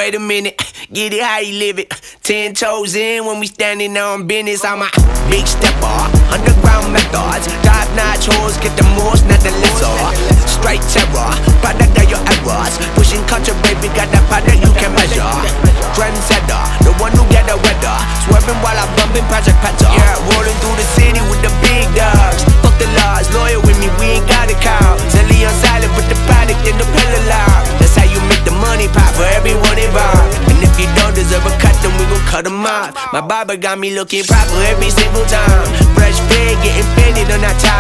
wait a minute, get it how you live it. 10 toes in when we standing on business. I'm a big stepper, underground methods. Top-notch hoes, get the most, not the lesser. Straight terror, product of your errors. Pushing culture, baby, got that product you can measure. Trendsetter, the one who get the weather. Swerving while I'm bumping Project Petter. Yeah, rolling through the city with the big dogs. Fuck the laws, loyal with me, we ain't got a cow. Zelly on silent with the product in the pillar loud. That's how you make the money pop for everyone involved. And if you don't deserve a cut, then we gon' cut them off. My barber got me looking proper every single time. Fresh pig getting fitted on that top